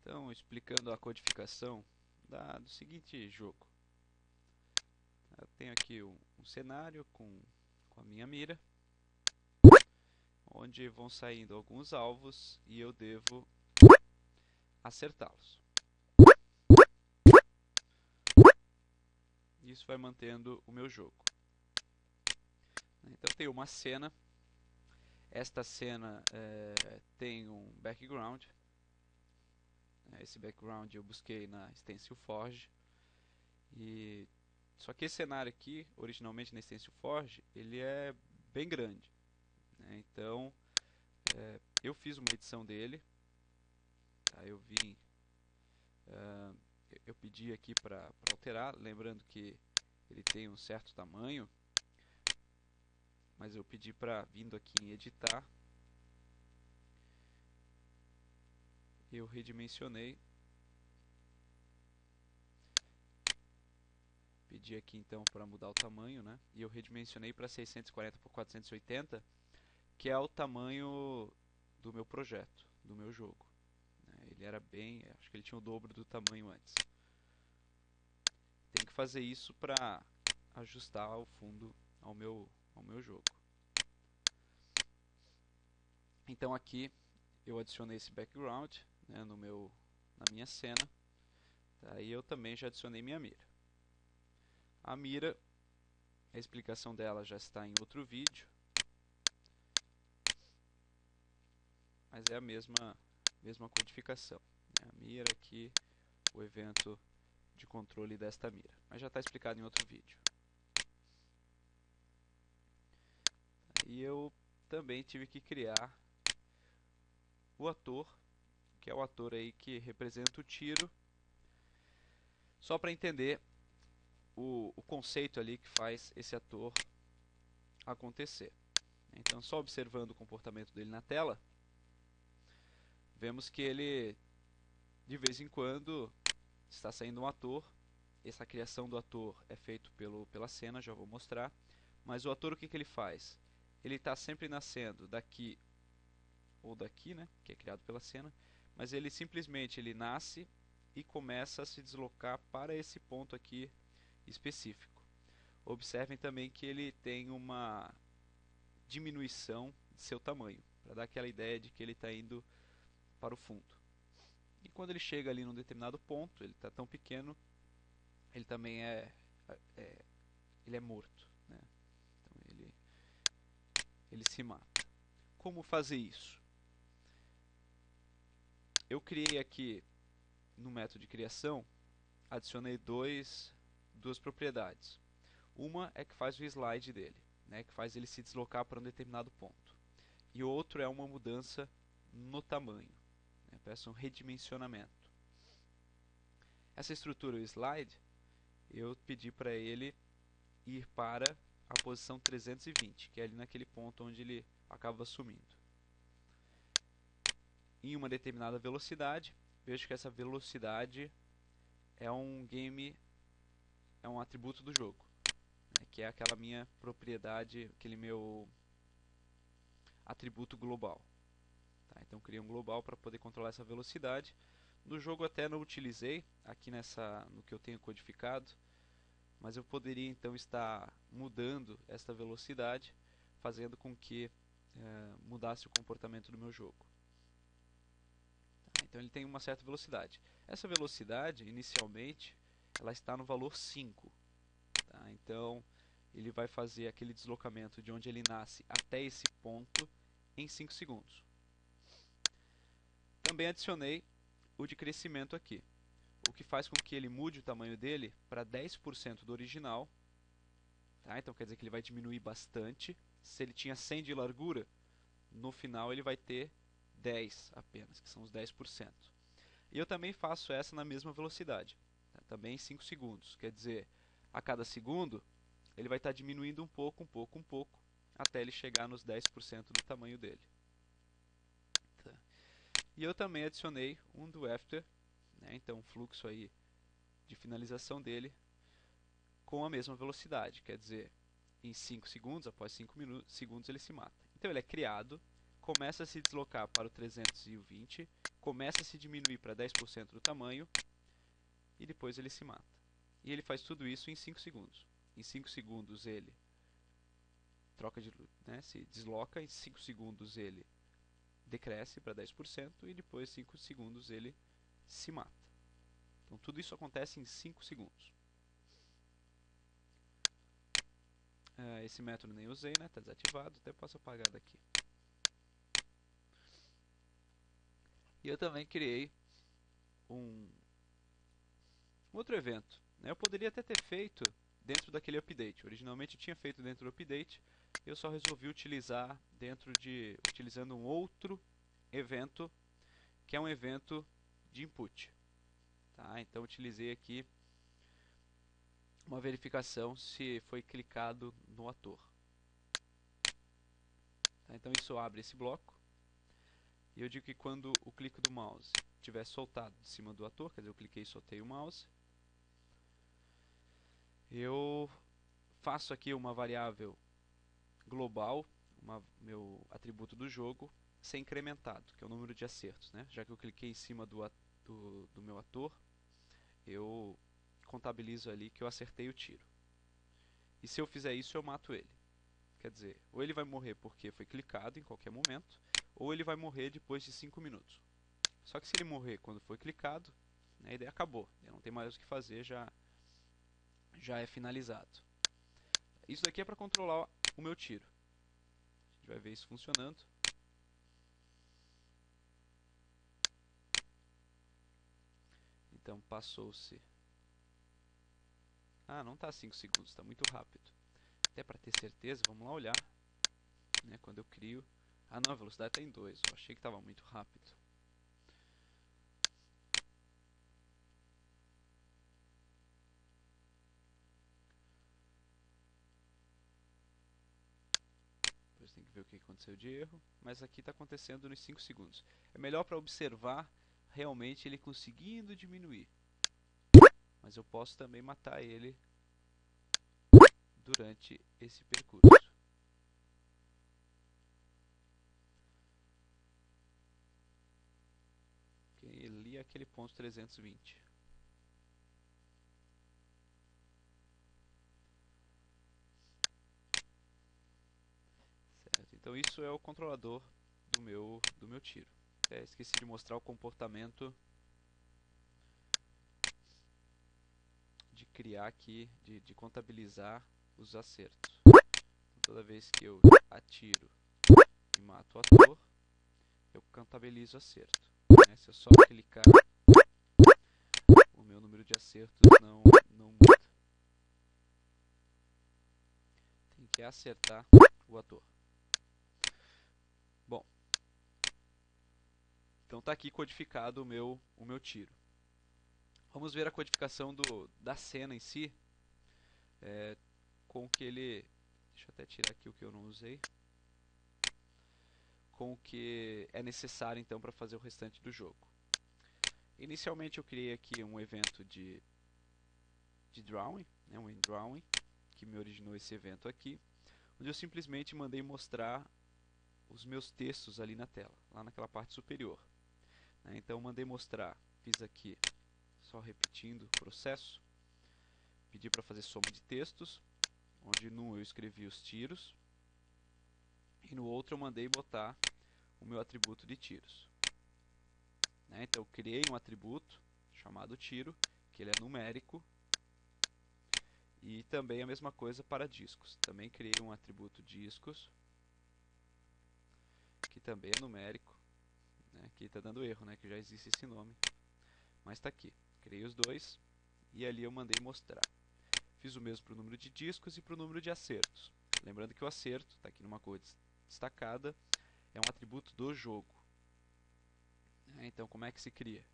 Então, explicando a codificação do seguinte jogo. Eu tenho aqui um cenário com a minha mira, onde vão saindo alguns alvos e eu devo acertá-los. Isso vai mantendo o meu jogo. Então tem uma cena. Esta cena tem um background. Esse background eu busquei na StencilForge. Só que esse cenário aqui, originalmente na StencilForge, ele é bem grande. Então eu fiz uma edição dele. Tá? Eu pedi aqui para alterar, lembrando que ele tem um certo tamanho, mas eu pedi para, vindo aqui em editar, eu redimensionei. Pedi aqui então para mudar o tamanho, né? E eu redimensionei para 640 por 480, que é o tamanho do meu projeto, do meu jogo. Ele era acho que ele tinha o dobro do tamanho antes. Tem que fazer isso para ajustar o fundo ao meu jogo. Então aqui eu adicionei esse background, né, na minha cena. Aí eu também já adicionei minha mira. A mira, a explicação dela já está em outro vídeo, mas é a mesma codificação. A mira aqui, o evento de controle desta mira, mas já está explicado em outro vídeo. E eu também tive que criar o ator, que é o ator aí que representa o tiro, só para entender o conceito ali que faz esse ator acontecer. Então, só observando o comportamento dele na tela, vemos que ele, de vez em quando, está saindo um ator. Essa criação do ator é feito pela cena, já vou mostrar. Mas o ator, o que ele faz? Ele está sempre nascendo daqui ou daqui, né, que é criado pela cena, mas ele simplesmente nasce e começa a se deslocar para esse ponto aqui específico. Observem também que ele tem uma diminuição de seu tamanho, para dar aquela ideia de que ele está indo para o fundo. E quando ele chega ali num determinado ponto, ele está tão pequeno, ele também ele é morto, né? Então ele se mata. Como fazer isso? Eu criei aqui no método de criação, adicionei duas propriedades. Uma é que faz o slide dele, né, que faz ele se deslocar para um determinado ponto. E o outro é uma mudança no tamanho, né, peço um redimensionamento. Essa estrutura, o slide, eu pedi para ele ir para a posição 320, que é ali naquele ponto onde ele acaba sumindo. Em uma determinada velocidade, vejo que essa velocidade é um atributo do jogo, né, que é aquela minha propriedade, aquele meu atributo global. Tá? Então criei um global para poder controlar essa velocidade. No jogo até não utilizei aqui no que eu tenho codificado, mas eu poderia então estar mudando esta velocidade, fazendo com que mudasse o comportamento do meu jogo. Tá? Então ele tem uma certa velocidade. Essa velocidade, inicialmente, ela está no valor 5. Tá? Então ele vai fazer aquele deslocamento de onde ele nasce até esse ponto em 5 segundos. Também adicionei o de crescimento aqui, o que faz com que ele mude o tamanho dele para 10% do original. Tá? Então quer dizer que ele vai diminuir bastante. Se ele tinha 100 de largura, no final ele vai ter 10 apenas, que são os 10%. E eu também faço essa na mesma velocidade, tá? Também em 5 segundos. Quer dizer, a cada segundo ele vai estar diminuindo um pouco, até ele chegar nos 10% do tamanho dele. Tá? E eu também adicionei um do after, né? Então um fluxo aí de finalização dele com a mesma velocidade, quer dizer, em 5 segundos, após 5 segundos ele se mata. Então ele é criado começa a se deslocar para o 320, começa a se diminuir para 10% do tamanho e depois ele se mata. E ele faz tudo isso em 5 segundos. Em 5 segundos ele troca de, né, se desloca, em 5 segundos ele decresce para 10% e depois 5 segundos ele se mata. Então tudo isso acontece em 5 segundos. Esse método nem usei, né? Está desativado, até posso apagar daqui. E eu também criei um outro evento, né? Eu poderia até ter feito dentro daquele update. Originalmente eu tinha feito dentro do update, eu só resolvi utilizar utilizando um outro evento, que é um evento de input. Tá? Então utilizei aqui uma verificação se foi clicado no ator. Tá? Então isso abre esse bloco. E eu digo que quando o clique do mouse estiver soltado de cima do ator, quer dizer, eu cliquei e soltei o mouse, eu faço aqui uma variável global, meu atributo do jogo, ser incrementado, que é o número de acertos. Né? Já que eu cliquei em cima do meu ator, eu contabilizo ali que eu acertei o tiro. E se eu fizer isso, eu mato ele. Quer dizer, ou ele vai morrer porque foi clicado em qualquer momento, ou ele vai morrer depois de 5 minutos. Só que se ele morrer quando foi clicado, né, a ideia acabou. Não tem mais o que fazer, já é finalizado. Isso daqui é para controlar o meu tiro. A gente vai ver isso funcionando. Então passou-se. Ah, não está 5 segundos, está muito rápido. Até para ter certeza, vamos lá olhar. Né, quando eu crio. Ah não, a velocidade está em 2. Eu achei que estava muito rápido. Depois tem que ver o que aconteceu de erro. Mas aqui está acontecendo nos 5 segundos. É melhor para observar realmente ele conseguindo diminuir. Mas eu posso também matar ele durante esse percurso. Ali é aquele ponto 320. Certo? Então isso é o controlador do meu tiro. Esqueci de mostrar o comportamento de criar aqui, de contabilizar os acertos. Então, toda vez que eu atiro e mato o ator, eu contabilizo o acerto. Né? Se eu só clicar, o meu número de acertos não muda. Tem que acertar o ator. Bom, então está aqui codificado o meu tiro. Vamos ver a codificação da cena em si, com que ele... Deixa eu até tirar aqui o que eu não usei. Com o que é necessário então para fazer o restante do jogo. Inicialmente eu criei aqui um evento de drawing, né, um drawing, que me originou esse evento aqui, onde eu simplesmente mandei mostrar os meus textos ali na tela, lá naquela parte superior. Né? Então mandei mostrar, fiz aqui, só repetindo o processo, pedi para fazer soma de textos, onde num eu escrevi os tiros, e no outro eu mandei botar o meu atributo de tiros. Né? Então eu criei um atributo chamado tiro, que ele é numérico, e também a mesma coisa para discos. Também criei um atributo discos, que também é numérico. Né? Aqui está dando erro, né? Que já existe esse nome, mas está aqui. Criei os dois e ali eu mandei mostrar. Fiz o mesmo para o número de discos e para o número de acertos. Lembrando que o acerto, está aqui numa cor destacada, é um atributo do jogo. Então como é que se cria?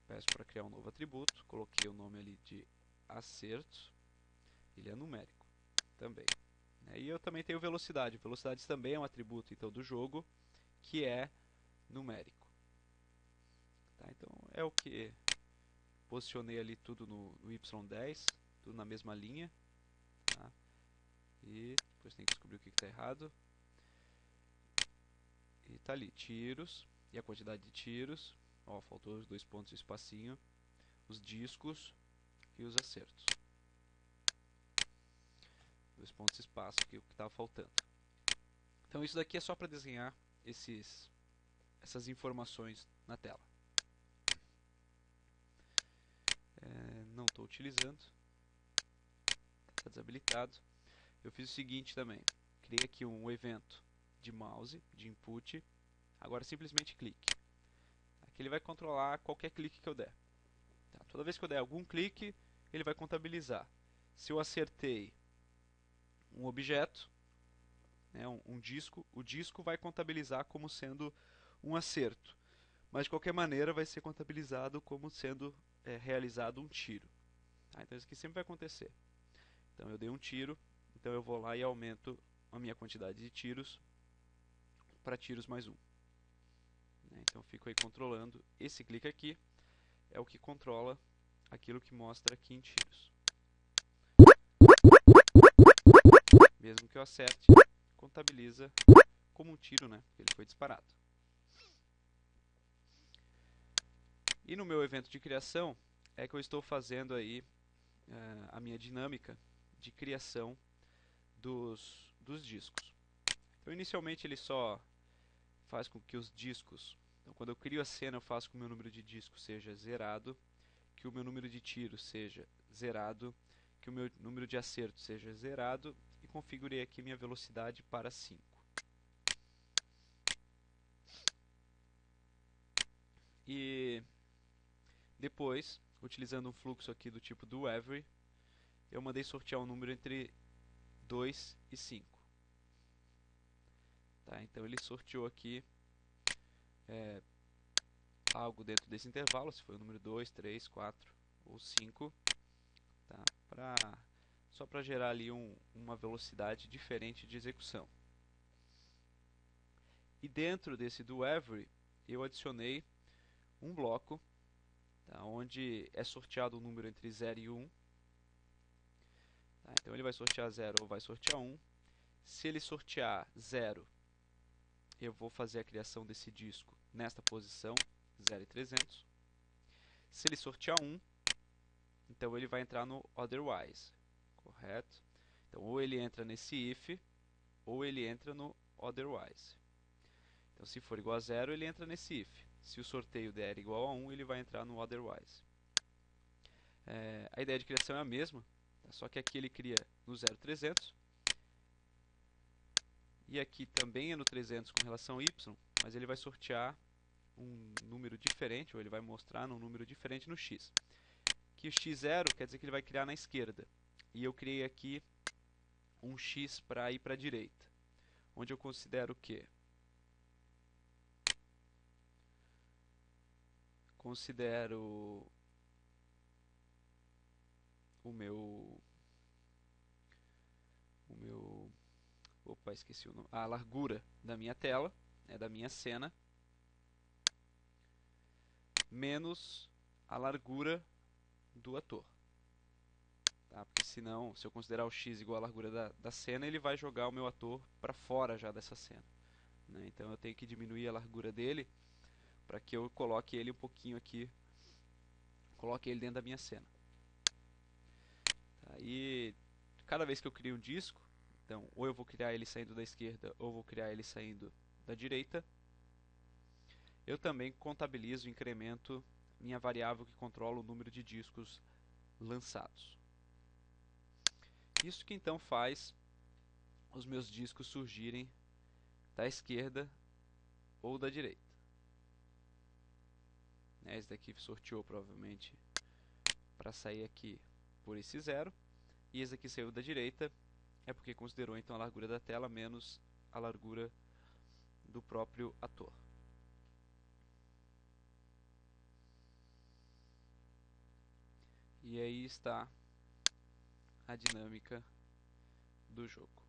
Peço para criar um novo atributo, coloquei o nome ali de acertos, ele é numérico também. E eu também tenho velocidade. Velocidade também é um atributo então do jogo, que é numérico. Tá? Então é o que posicionei ali tudo no Y10, tudo na mesma linha. Tá? E depois tem que descobrir o que está errado. E tá ali, tiros, e a quantidade de tiros. Ó, faltou os 2 pontos e espacinho. Os discos e os acertos. 2 pontos e espaço, que é o que estava faltando. Então isso daqui é só para desenhar essas informações na tela. Não estou utilizando. Está desabilitado. Eu fiz o seguinte também. Criei aqui um evento de mouse, de input. Agora simplesmente clique. Aqui ele vai controlar qualquer clique que eu der. Tá? Toda vez que eu der algum clique, ele vai contabilizar. Se eu acertei um objeto, né, um disco, o disco vai contabilizar como sendo um acerto. Mas de qualquer maneira vai ser contabilizado como sendo realizado um tiro. Tá? Então isso aqui sempre vai acontecer. Então eu dei um tiro, então eu vou lá e aumento a minha quantidade de tiros para tiros mais um. Então eu fico aí controlando. Esse clique aqui é o que controla aquilo que mostra aqui em tiros. Mesmo que eu acerte, contabiliza como um tiro, né? Porque ele foi disparado. E no meu evento de criação é que eu estou fazendo aí a minha dinâmica de criação dos discos. Então inicialmente ele só faz com que os discos, então quando eu crio a cena eu faço com que o meu número de discos seja zerado, que o meu número de tiros seja zerado, que o meu número de acertos seja zerado e configurei aqui minha velocidade para 5. E depois, utilizando um fluxo aqui do tipo do every, eu mandei sortear um número entre 2 e 5. Tá? Então ele sorteou aqui algo dentro desse intervalo, se foi o número 2, 3, 4 ou 5, tá? Só para gerar ali uma velocidade diferente de execução. E dentro desse do every, eu adicionei um bloco, tá? Onde é sorteado um número entre 0 e 1. Tá? Então ele vai sortear 0 ou vai sortear 1. Se ele sortear 0, eu vou fazer a criação desse disco nesta posição, 0 e 300. Se ele sortear 1, então ele vai entrar no otherwise, correto? Então ou ele entra nesse if, ou ele entra no otherwise. Então se for igual a 0, ele entra nesse if. Se o sorteio der igual a 1, ele vai entrar no otherwise. A ideia de criação é a mesma, tá? Só que aqui ele cria no 0, 300. E aqui também é no 300 com relação a y, mas ele vai sortear um número diferente, ou ele vai mostrar um número diferente no x. Que o x0 quer dizer que ele vai criar na esquerda. E eu criei aqui um x para ir para a direita, onde eu considero o quê? Considero opa, esqueci o nome, a largura da minha tela, da minha cena, menos a largura do ator. Tá? Porque senão, se eu considerar o x igual à largura da cena, ele vai jogar o meu ator para fora já dessa cena. Né? Então eu tenho que diminuir a largura dele para que eu coloque ele um pouquinho aqui, coloque ele dentro da minha cena. Tá? E cada vez que eu crio um disco, então ou eu vou criar ele saindo da esquerda ou vou criar ele saindo da direita, eu também contabilizo, incremento minha variável que controla o número de discos lançados. Isso que então faz os meus discos surgirem da esquerda ou da direita. Esse daqui sorteou provavelmente para sair aqui por esse 0. E esse aqui saiu da direita, é porque considerou então a largura da tela menos a largura do próprio ator. E aí está a dinâmica do jogo.